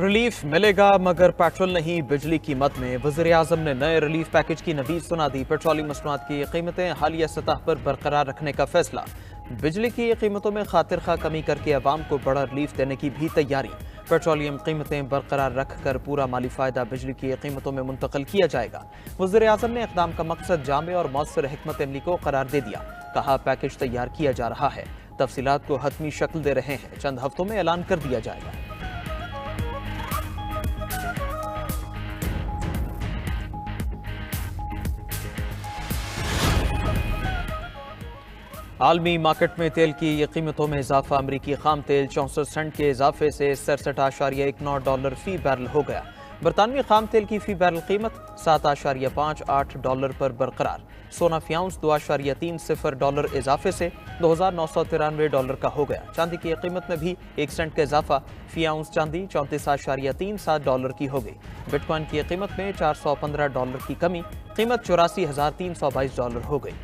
Relief मिलेगा मगर petrol नहीं बिजली कीमत में। वज़ीर-ए-आज़म ने नए रिलीफ पैकेज की नवीद सुना दी। पेट्रोलियम मसनूआत की कीमतें हालिया सतह पर बरकरार रखने का फैसला। बिजली की कीमतों में खातिर खा कमी करके अवाम को बड़ा रिलीफ देने की भी तैयारी। पेट्रोलियम कीमतें बरकरार रखकर पूरा माली फायदा बिजली की कीमतों में मुंतकिल किया जाएगा। वज़ीर-ए-आज़म ने इक़दाम का मकसद जामे और मौसर हिकमत अमली को करार दे दिया। कहा पैकेज तैयार किया जा रहा है, तफसीलात को हतमी शक्ल दे रहे हैं, चंद हफ्तों में ऐलान कर दिया जाएगा। आलमी मार्केट में तेल की कीमतों में इजाफा। अमरीकी खाम तेल 64 सेंट के इजाफे से $67.19 फी बैरल हो गया। बरतानवी खाम तेल की फी बैरल कीमत $7.58 पर बरकरार। सोना फी आउंस $2.30 इजाफे से $2,993 का हो गया। चांदी की कीमत में भी 1 सेंट का इजाफा। फी आउंस चांदी $34.37 की हो गई। बिटकॉइन की कीमत में $415 की कमी, कीमत $84,322 हो गई।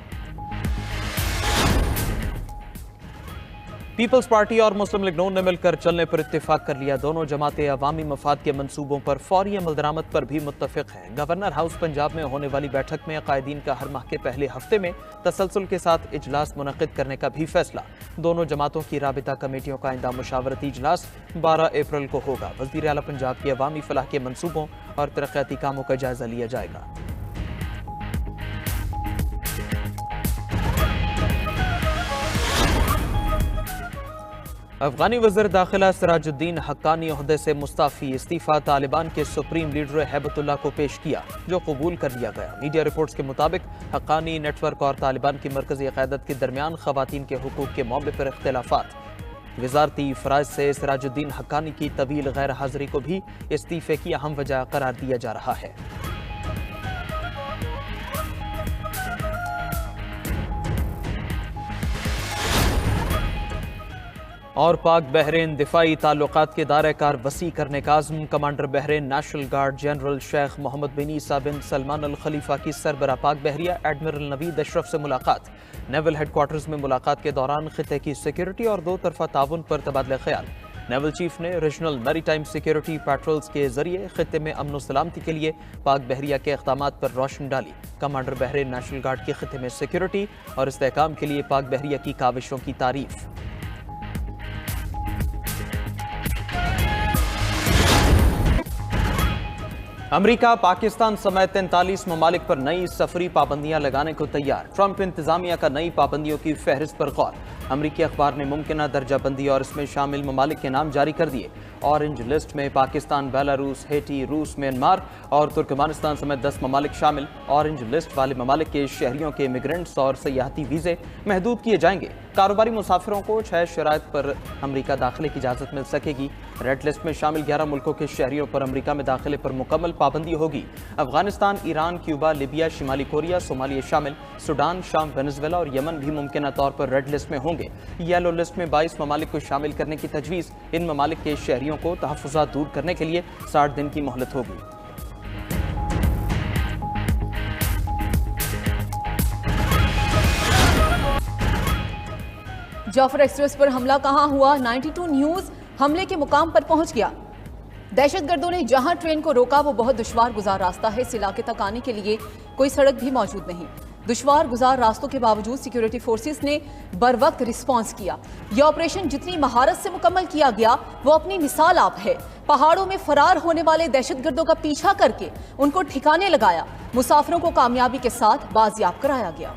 पीपल्स पार्टी और मुस्लिम लीग नून ने मिलकर चलने पर इत्तेफाक कर लिया। दोनों जमातें अवामी मफाद के मंसूबों पर फौरी अमल दरामद पर भी मुत्तफिक हैं। गवर्नर हाउस पंजाब में होने वाली बैठक में कायदीन का हर माह के पहले हफ्ते में तसलसल के साथ इजलास मुनक़िद करने का भी फैसला। दोनों जमातों की राबिता कमेटियों का आइंदा मुशावरती इजलास 12 अप्रैल को होगा। वज़ीर आला पंजाब की अवामी फलाह के मंसूबों और तरक्याती कामों का जायजा लिया जाएगा। अफगानी वज़ीर दाखिला सिराजुद्दीन हक्कानी ओहदे से मुस्ताफ़ी। इस्तीफ़ा तालिबान के सुप्रीम लीडर हैबतुल्लाह को पेश किया, जो कबूल कर लिया गया। मीडिया रिपोर्ट्स के मुताबिक हक्कानी नेटवर्क और तालिबान की मरकज़ी क़यादत के दरमियान ख़वातीन के हुकूक़ के मौक़े पर इख्तिलाफ़ात। वज़ारती फ़राइज़ से सिराजुद्दीन हक्कानी की तवील गैर हाज़िरी को भी इस्तीफ़े की अहम वजह करार दिया जा रहा है। और पाक बहरीन दिफाई ताल्लुकात के दायरे कार वसी करने का आज़म। Commander Bahrain National Guard General Sheikh Mohammed bin Isa bin Salman Al Khalifa की सरबरा पाक बहरिया एडमिरल नवीद अशरफ से मुलाकात। नेवल हेडक्वार्टर्स में मुलाकात के दौरान खिते की सिक्योरिटी और दो तरफा ताउन पर तबादला ख्याल। नेवल चीफ ने रीजनल मैरीटाइम सिक्योरिटी पेट्रोल्स के जरिए खिते में अमन सलामती के लिए पाक बहरिया के इक़दामात पर रोशनी डाली। कमांडर बहरीन नेशनल गार्ड की खिते में सिक्योरिटी और इस्तेहकाम के लिए पाक बहरिया की काविशों की तारीफ। अमरीका पाकिस्तान समेत 43 ममालिक पर नई सफरी पाबंदियां लगाने को तैयार। ट्रंप इंतजामिया का नई पाबंदियों की फहरिस्त पर गौर। अमरीकी अखबार ने मुमकिना दर्जाबंदी और इसमें शामिल ममालिक के नाम जारी कर दिए। ऑरेंज लिस्ट में पाकिस्तान, बेलारूस, हेटी, रूस, म्यांमार और तुर्कमानिस्तान समेत 10 ममालिक शामिल। ऑरेंज लिस्ट वाले ममालिक के शहरियों के इमिग्रेंट्स और सयाहती वीज़े महदूद किए जाएंगे। कारोबारी मुसाफिरों को 6 शराइत पर अमरीका दाखिले की इजाज़त मिल सकेगी। रेड लिस्ट में शामिल 11 मुल्कों के शहरियों पर अमरीका में दाखिले पर मुकम्मल पाबंदी होगी। अफगानिस्तान, ईरान, क्यूबा, लीबिया, शिमाली कोरिया, सोमालिया शामिल। सूडान, शाम, वेनेजुएला और यमन भी मुमकिना तौर पर रेड लिस्ट में होंगे। येलो लिस्ट में 22 ममालिक को शामिल करने की तजवीज़। इन ममालिक के शहरियों को तहफ़्फ़ुज़ात दूर करने के लिए 60 दिन की मोहलत होगी। जाफर एक्सप्रेस पर हमला कहां हुआ? 92 न्यूज हमले के मुकाम पर पहुंच गया। दहशतगर्दों ने जहां ट्रेन को रोका वो बहुत दुश्वार गुजार रास्ता है। इस इलाके तक आने के लिए कोई सड़क भी मौजूद नहीं। दुश्वार गुजार रास्तों के बावजूद सिक्योरिटी फोर्सेस ने बर वक्त रिस्पॉन्स किया। यह ऑपरेशन जितनी महारत से मुकम्मल किया गया वो अपनी मिसाल आप है। पहाड़ों में फरार होने वाले दहशतगर्दों का पीछा करके उनको ठिकाने लगाया। मुसाफिरों को कामयाबी के साथ बाजियाब कराया गया।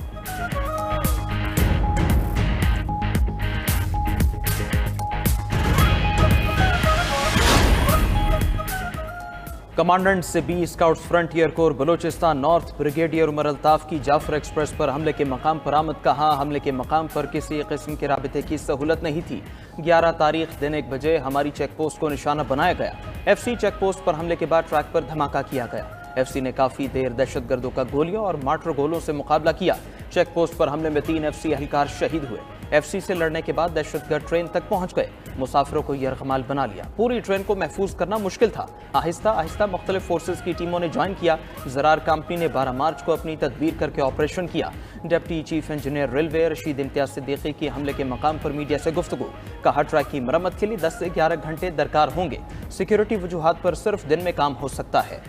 कमांडेंट से B scouts frontier corps Balochistan north brigadier Umar Altaf की जाफर एक्सप्रेस पर हमले के मकाम पर आमद। कहा, हमले के मकाम पर किसी किस्म के राबिते की सहूलत नहीं थी। 11 तारीख दिन 1 बजे हमारी चेक पोस्ट को निशाना बनाया गया। FC चेक पोस्ट पर हमले के बाद ट्रैक पर धमाका किया गया। FC ने काफी देर दहशतगर्दों का गोलियों और मार्टर गोलों से मुकाबला किया। चेक पोस्ट पर हमले में 3 FC एहलकार शहीद हुए। FC से लड़ने के बाद दहशतगर्द ट्रेन तक पहुंच गए। मुसाफिरों को यरगमाल बना लिया। पूरी ट्रेन को महफूज करना मुश्किल था। आहिस्ता आहिस्ता मुख्तलिफ फोर्सेज की टीमों ने ज्वाइन किया। ज़रार कंपनी ने 12 मार्च को अपनी तदबीर करके ऑपरेशन किया। Deputy chief engineer railway Rashid Imtiaz Siddiqui की हमले के मकाम पर मीडिया से गुफ्तगू। कहा ट्रैक की मरम्मत के लिए 10 से 11 घंटे दरकार होंगे। सिक्योरिटी वजूहात पर सिर्फ दिन में काम हो सकता है।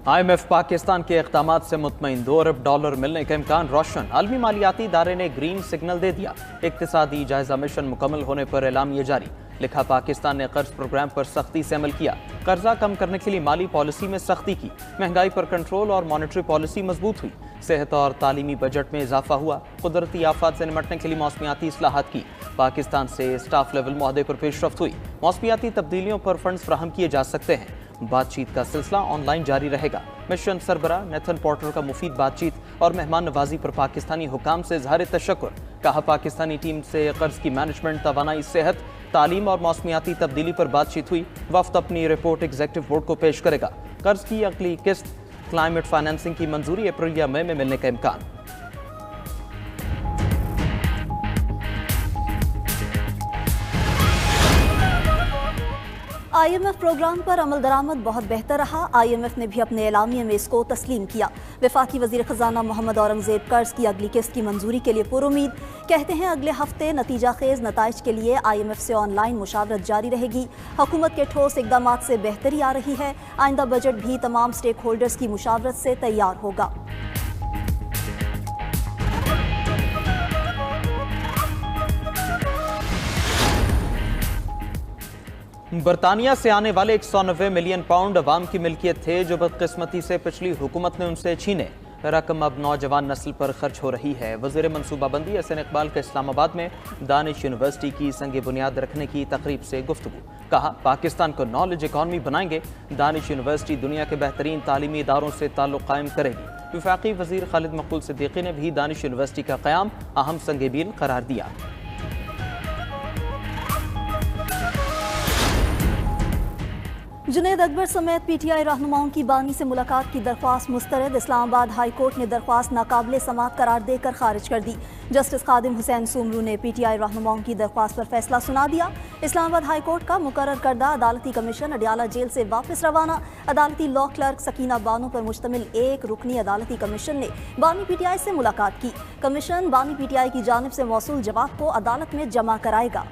IMF पाकिस्तान के इक़दामात से मुतमईन, $2 अरब मिलने का इम्कान रोशन। आलमी मालियाती इदारे ने ग्रीन सिग्नल दे दिया। इक्तिसादी जायजा मिशन मुकम्मल होने पर एलामिया जारी। लिखा पाकिस्तान ने कर्ज प्रोग्राम पर सख्ती से अमल किया। कर्जा कम करने के लिए माली पॉलिसी में सख्ती की। महंगाई पर कंट्रोल और मॉनेटरी पॉलिसी मजबूत हुई। सेहत और तालीमी बजट में इजाफा हुआ। कुदरती आफात से निपटने के लिए मौसमियाती इस्लाहात की। पाकिस्तान से स्टाफ लेवल मुआहदे पर पेशरफ्त हुई। मौसमियाती तब्दीलियों पर फंड्स फराहम किए जा सकते हैं। बातचीत का सिलसिला ऑनलाइन जारी रहेगा। मिशन सरबरा नेथन पॉर्टर का मुफीद बातचीत और मेहमान नवाजी पर पाकिस्तानी हुकाम से इज़हार तशक्कुर। कहा पाकिस्तानी टीम से कर्ज की मैनेजमेंट, तवानाई, सेहत, तालीम और मौसमियाती तब्दीली पर बातचीत हुई। वफ्द अपनी रिपोर्ट एग्जीक्यूटिव बोर्ड को पेश करेगा। कर्ज की अगली किस्त क्लाइमेट फाइनेंसिंग की मंजूरी अप्रैल या मई में मिलने का इम्कान। IMF प्रोग्राम पर अमल दरामद बहुत बेहतर रहा। IMF ने भी अपने एलामिये में इसको तस्लीम किया। वफाकी वज़ीर ख़जाना मोहम्मद औरंगज़ेब कर्ज की अगली किस्त की मंजूरी के लिए पुरुमीद। कहते हैं अगले हफ्ते नतीजा खेज नताइज के लिए IMF से ऑनलाइन मुशावरत जारी रहेगी। हुकूमत के ठोस इक़दामात से बेहतरी आ रही है। आइंदा बजट भी तमाम स्टेक होल्डर्स की मुशावरत से तैयार होगा। बरतानिया से आने वाले 190 मिलियन पाउंड अवाम की मिल्कियत थे, जो बदकिस्मती से पिछली हुकूमत ने उनसे छीने। रकम अब नौजवान नस्ल पर खर्च हो रही है। वज़ीर मनसूबाबंदी हसन इकबाल का इस्लामाबाद में दानिश यूनिवर्सिटी की संग बुनियाद रखने की तकरीब से गुफ्तगू। कहा पाकिस्तान को नॉलेज इकॉनमी बनाएंगे। दानिश यूनिवर्सिटी दुनिया के बेहतरीन तालीमी इदारों से ताल्लुक़ कायम करेगी। वफाकी वज़ीर खालिद मकबूल सिद्दीकी ने भी दानिश यूनिवर्सिटी का क़याम अहम संग बील करार दिया। जुनैद अकबर समेत PTI रहनुमाओं की बानी से मुलाकात की दरख्वास्त मुस्तरद। इस्लामाबाद हाई कोर्ट ने दरख्वास्त नाकाबिले समात करार देकर खारिज कर दी। जस्टिस खादिम हुसैन सुमरू ने PTI रहनुमाओं की दरख्वास्त पर फैसला सुना दिया। इस्लामाबाद हाई कोर्ट का मुकर्रर करदा अदालती कमीशन अडियाला जेल से वापस रवाना। अदालती लॉ क्लर्क सकीना बानो पर मुश्तमिल एक रुकनी अदालती कमीशन ने बानी PTI से मुलाकात की। कमीशन बानी PTI की जानिब से मौसूल जवाब को अदालत में जमा कराएगा।